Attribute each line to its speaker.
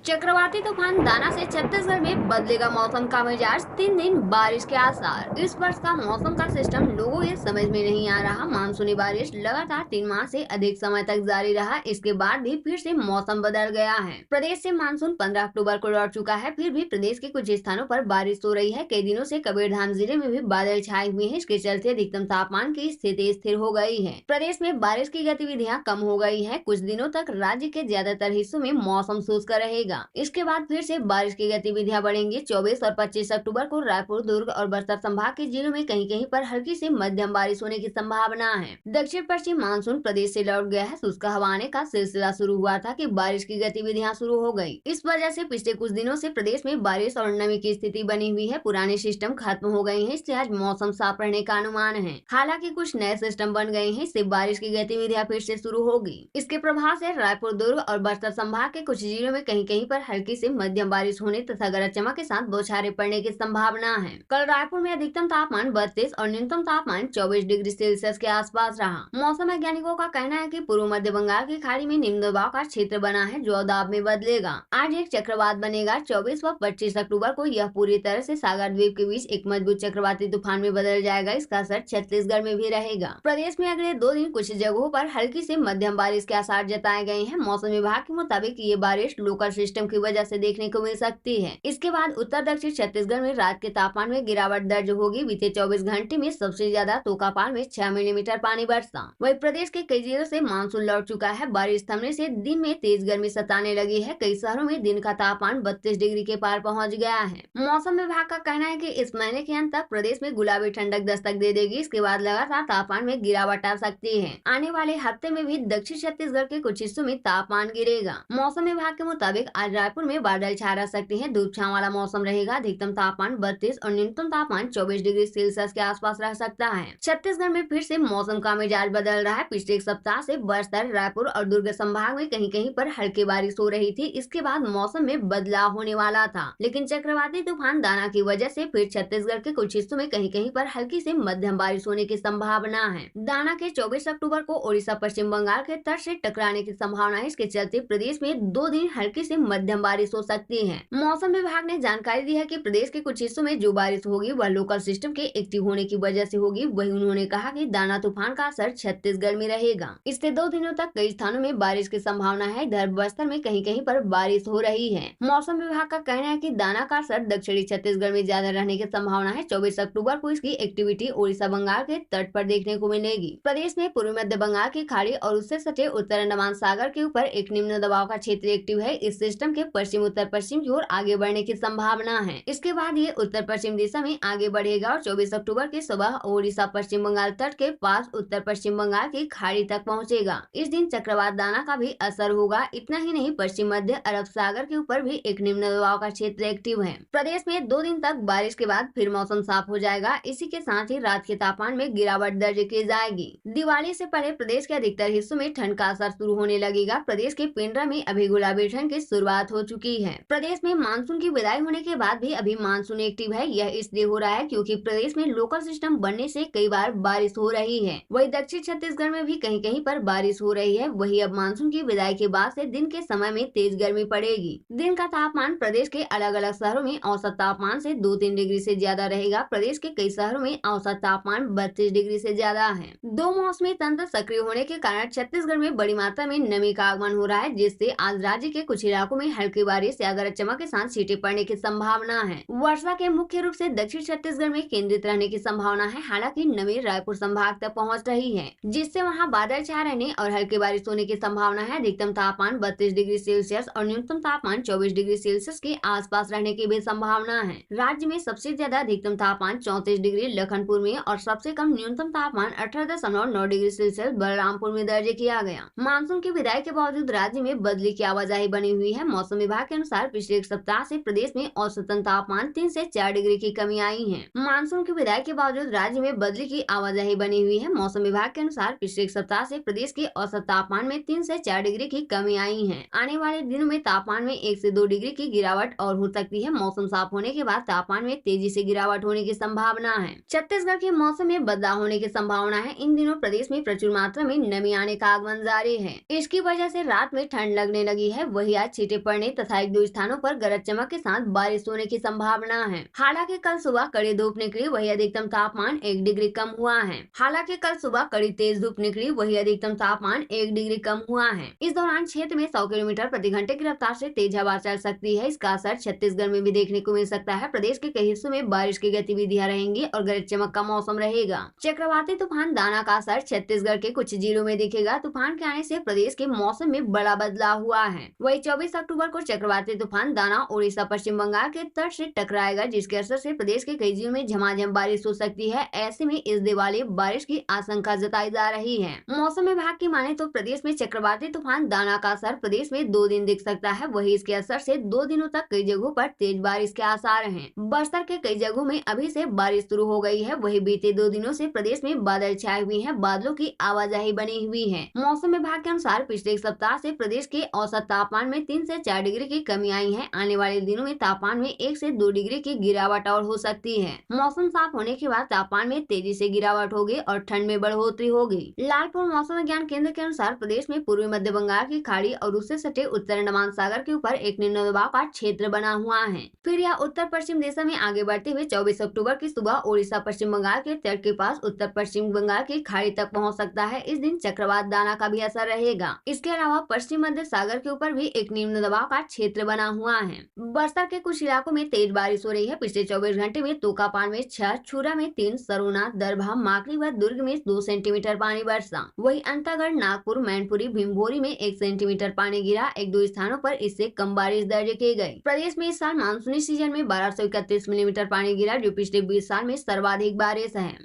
Speaker 1: चक्रवाती तूफान दाना से छत्तीसगढ़ में बदलेगा मौसम का मिजाज, 3 दिन बारिश के आसार। इस वर्ष का मौसम का सिस्टम लोगों के समझ में नहीं आ रहा। मानसूनी बारिश लगातार 3 माह से अधिक समय तक जारी रहा। इसके बाद भी फिर से मौसम बदल गया है। प्रदेश से मानसून 15 अक्टूबर को लौट चुका है, फिर भी प्रदेश के कुछ स्थानों पर बारिश हो रही है। कई दिनों से कबीरधाम जिले में भी बादल छाए हुए हैं। इसके चलते अधिकतम तापमान की स्थिति स्थिर हो गई है। प्रदेश में बारिश की गतिविधियां कम हो गई है। कुछ दिनों तक राज्य के ज्यादातर हिस्सों में मौसम शुष्क रहेगा। इसके बाद फिर से बारिश की गतिविधियां बढ़ेंगी। 24 और 25 अक्टूबर को रायपुर, दुर्ग और बस्तर संभाग के जिलों में कहीं कहीं पर हल्की से मध्यम बारिश होने की संभावना है। दक्षिण पश्चिम मानसून प्रदेश से लौट गया है। शुष्क हवा आने का सिलसिला शुरू हुआ था कि बारिश की गतिविधियां शुरू हो गई। इस वजह से पिछले कुछ दिनों से प्रदेश में बारिश और नमी की स्थिति बनी हुई है। पुराने सिस्टम खत्म हो गए हैं, इसलिए आज मौसम साफ रहने का अनुमान है। हालांकि कुछ नए सिस्टम बन गए हैं, इससे बारिश की गतिविधियां फिर से शुरू होगी। इसके प्रभाव से रायपुर, दुर्ग और बस्तर संभाग के कुछ जिलों में कहीं कहीं पर हल्की से मध्यम बारिश होने तथा गरज चमक के साथ बौछारें पड़ने की संभावना है। कल रायपुर में अधिकतम तापमान 32 और न्यूनतम तापमान 24 डिग्री सेल्सियस के आसपास रहा। मौसम वैज्ञानिकों का कहना है कि पूर्व मध्य बंगाल की खाड़ी में निम्न दबाव का क्षेत्र बना है, जो अवदाब में बदलेगा। आज एक चक्रवात बनेगा। 24 व 25 अक्टूबर को यह पूरी तरह से सागर द्वीप के बीच एक मजबूत चक्रवाती तूफान में बदल जाएगा। इसका असर छत्तीसगढ़ में भी रहेगा। प्रदेश में अगले 2 दिन कुछ जगहों पर हल्की से मध्यम बारिश के आसार जताए गए हैं। मौसम विभाग के मुताबिक ये बारिश लोकल सिस्टम की वजह से देखने को मिल सकती है। इसके बाद उत्तर दक्षिण छत्तीसगढ़ में रात के तापमान में गिरावट दर्ज होगी। बीते 24 घंटे में सबसे ज्यादा तोकापाल में 6 मिलीमीटर पानी बरसा। वहीं प्रदेश के कई जिलों से मानसून लौट चुका है। बारिश थमने से दिन में तेज गर्मी सताने लगी है। कई शहरों में दिन का तापमान 32 डिग्री के पार पहुंच गया है। मौसम विभाग का कहना है कि इस महीने के अंत तक प्रदेश में गुलाबी ठंडक दस्तक दे देगी। इसके बाद लगातार तापमान में गिरावट आ सकती है। आने वाले हफ्ते में भी दक्षिण छत्तीसगढ़ के कुछ हिस्सों में तापमान गिरेगा। मौसम विभाग के मुताबिक आज रायपुर में बादल छा रह सकते हैं। धूप छांव वाला मौसम रहेगा। अधिकतम तापमान 32 और न्यूनतम तापमान 24 डिग्री सेल्सियस के आसपास रह सकता है। छत्तीसगढ़ में फिर से मौसम का मिजाज बदल रहा है। पिछले एक सप्ताह से बस्तर, रायपुर और दुर्ग संभाग में कहीं कहीं पर हल्की बारिश हो रही थी। इसके बाद मौसम में बदलाव होने वाला था, लेकिन चक्रवाती तूफान दाना की वजह से फिर छत्तीसगढ़ के कुछ हिस्सों में कहीं कहीं पर हल्की से मध्यम बारिश होने की संभावना है। दाना के 24 अक्टूबर को ओडिशा, पश्चिम बंगाल के तट से टकराने की संभावना है। इसके चलते प्रदेश में 2 दिन हल्की से मध्यम बारिश हो सकती है। मौसम विभाग ने जानकारी दी है कि प्रदेश के कुछ हिस्सों में जो बारिश होगी वह लोकल सिस्टम के एक्टिव होने की वजह से होगी। वहीं उन्होंने कहा कि दाना तूफान का असर छत्तीसगढ़ में रहेगा। इससे 2 दिनों तक कई स्थानों में बारिश की संभावना है। इधर बस्तर में कहीं कहीं पर बारिश हो रही है। मौसम विभाग का कहना है कि दाना का असर दक्षिणी छत्तीसगढ़ में ज्यादा रहने की संभावना है। 24 अक्टूबर को इसकी एक्टिविटी ओडिशा, बंगाल के तट पर देखने को मिलेगी। प्रदेश में पूर्वी मध्य बंगाल की खाड़ी और उससे सटे उत्तर अंडमान सागर के ऊपर एक निम्न दबाव का क्षेत्र एक्टिव है। इस सिस्टम के पश्चिम उत्तर पश्चिम की ओर आगे बढ़ने की संभावना है। इसके बाद ये उत्तर पश्चिम दिशा में आगे बढ़ेगा और 24 अक्टूबर की सुबह ओडिशा, पश्चिम बंगाल तट के पास उत्तर पश्चिम बंगाल की खाड़ी तक पहुंचेगा। इस दिन चक्रवात दाना का भी असर होगा। इतना ही नहीं, पश्चिम मध्य अरब सागर के ऊपर भी एक निम्न दबाव का क्षेत्र एक्टिव है। प्रदेश में 2 दिन तक बारिश के बाद फिर मौसम साफ हो जाएगा। इसी के साथ ही रात के तापमान में गिरावट दर्ज की जाएगी। दिवाली से पहले प्रदेश के अधिकतर हिस्सों में ठंड का असर शुरू होने लगेगा। प्रदेश के पेंड्रा में अभी गुलाबी ठंड की शुरुआत हो चुकी है। प्रदेश में मानसून की विदाई होने के बाद भी अभी मानसून एक्टिव है। यह इसलिए हो रहा है क्योंकि प्रदेश में लोकल सिस्टम बनने से कई बार बारिश हो रही है। वही दक्षिण छत्तीसगढ़ में भी कहीं कहीं पर बारिश हो रही है। वही अब मानसून की विदाई के बाद से दिन के समय में तेज गर्मी पड़ेगी। दिन का तापमान प्रदेश के अलग अलग शहरों में औसत तापमान से 2-3 डिग्री से ज्यादा रहेगा। प्रदेश के कई शहरों में औसत तापमान 32 डिग्री से ज्यादा है। 2 मौसमी तंत्र सक्रिय होने के कारण छत्तीसगढ़ में बड़ी मात्रा में नमी का आगमन हो रहा है, जिससे आज राज्य के कुछ इलाकों में हल्की बारिश या गरज चमक के साथ छींटे पड़ने की संभावना है। वर्षा के मुख्य रूप से दक्षिण छत्तीसगढ़ में केंद्रित रहने की संभावना है। हालांकि नमी रायपुर संभाग तक पहुंच रही है, जिससे वहां बादल छा रहने और हल्की बारिश होने की संभावना है। अधिकतम तापमान 32 डिग्री सेल्सियस और न्यूनतम तापमान 24 डिग्री सेल्सियस के आसपास रहने की भी संभावना है। राज्य में सबसे ज्यादा अधिकतम तापमान 34 डिग्री लखनपुर में और सबसे कम न्यूनतम तापमान 18.9 डिग्री सेल्सियस बलरामपुर में दर्ज किया गया। मानसून की विदाई के बावजूद राज्य में बदली की आवाजाही बनी हुई है। मौसम विभाग के अनुसार पिछले एक सप्ताह से प्रदेश में औसतन तापमान 3 से 4 डिग्री की कमी आई है। मानसून की विदाई के बावजूद राज्य में बदली की आवाजाही बनी हुई है। मौसम विभाग के अनुसार पिछले एक सप्ताह से प्रदेश के औसत तापमान में 3 से 4 डिग्री की कमी आई है। आने वाले दिनों में तापमान में 1 से 2 डिग्री की गिरावट और हो सकती है। मौसम साफ होने के बाद तापमान में तेजी से गिरावट होने की संभावना है। छत्तीसगढ़ के मौसम में बदलाव होने की संभावना है। इन दिनों प्रदेश में प्रचुर मात्रा में नमी आने का आगमन जारी है। इसकी वजह से रात में ठंड लगने लगी है। वही आज छींटे पड़ने तथा एक दो स्थानों पर गरज चमक के साथ बारिश होने की संभावना है। हालांकि कल सुबह कड़ी धूप निकली, वही अधिकतम तापमान 1 डिग्री कम हुआ है। हालांकि कल सुबह कड़ी तेज धूप निकली, वही अधिकतम तापमान 1 डिग्री कम हुआ है। इस दौरान क्षेत्र में 100 किलोमीटर प्रति घंटे की रफ्तार से तेज हवा चल सकती है। इसका असर छत्तीसगढ़ में भी देखने को मिल सकता है। प्रदेश के कई हिस्सों में बारिश की गतिविधियां रहेंगी और गरज चमक का मौसम रहेगा। चक्रवाती तूफान दाना का असर छत्तीसगढ़ के कुछ जिलों में दिखेगा। तूफान के आने से प्रदेश के मौसम में बड़ा बदलाव हुआ है। वही 24 अक्टूबर को चक्रवाती तूफान दाना ओडिशा पश्चिम बंगाल के तट से टकराएगा, जिसके असर से प्रदेश के कई जिलों में झमाझम बारिश हो सकती है। ऐसे में इस दिवाली बारिश की आशंका जताई जा रही है। मौसम विभाग की माने तो प्रदेश में चक्रवाती तूफान दाना का असर प्रदेश में 2 दिन दिख सकता है। वही इसके असर से 2 दिनों तक कई जगहों पर तेज बारिश के आसार हैं। बस्तर के कई जगहों में अभी से बारिश शुरू हो गई है। वही बीते 2 दिनों से प्रदेश में बादल छाए हुए हैं, बादलों की आवाजाही बनी हुई है। मौसम विभाग के अनुसार पिछले एक सप्ताह से प्रदेश के औसत तापमान में 3 से 4 डिग्री की कमी आई है। आने वाले दिनों में तापमान में 1 से 2 डिग्री की गिरावट और हो सकती है। मौसम साफ होने के बाद तापमान में तेजी से गिरावट होगी और ठंड में बढ़ोतरी होगी। लालपुर मौसम विज्ञान केंद्र के अनुसार प्रदेश में पूर्वी मध्य बंगाल की खाड़ी और उससे सटे उत्तर अंडमान सागर के ऊपर एक निम्न दबाव का क्षेत्र बना हुआ है। फिर यह उत्तर पश्चिम दिशा में आगे बढ़ते हुए 24 अक्टूबर की सुबह ओडिशा पश्चिम बंगाल के तट के पास उत्तर पश्चिम बंगाल की खाड़ी तक पहुंच सकता है। इस दिन चक्रवात दाना का भी असर रहेगा। इसके अलावा पश्चिम मध्य सागर के ऊपर भी एक निम्न दबाव का क्षेत्र बना हुआ है। बस्तर के कुछ इलाकों में तेज बारिश हो रही है। पिछले 24 घंटे में तोकापान में 6, छुरा में 3, सरोना, दरभा, माकड़ी व दुर्ग में 2 सेंटीमीटर पानी बरसा। वही अंतागढ़, नागपुर, मैनपुरी, भीमभोरी में 1 सेंटीमीटर पानी गिरा। एक दो स्थानों पर इससे कम बारिश दर्ज की गई। प्रदेश में इस साल मानसूनी सीजन में 1231 मिलीमीटर पानी गिरा, जो पिछले 20 साल में सर्वाधिक बारिश है।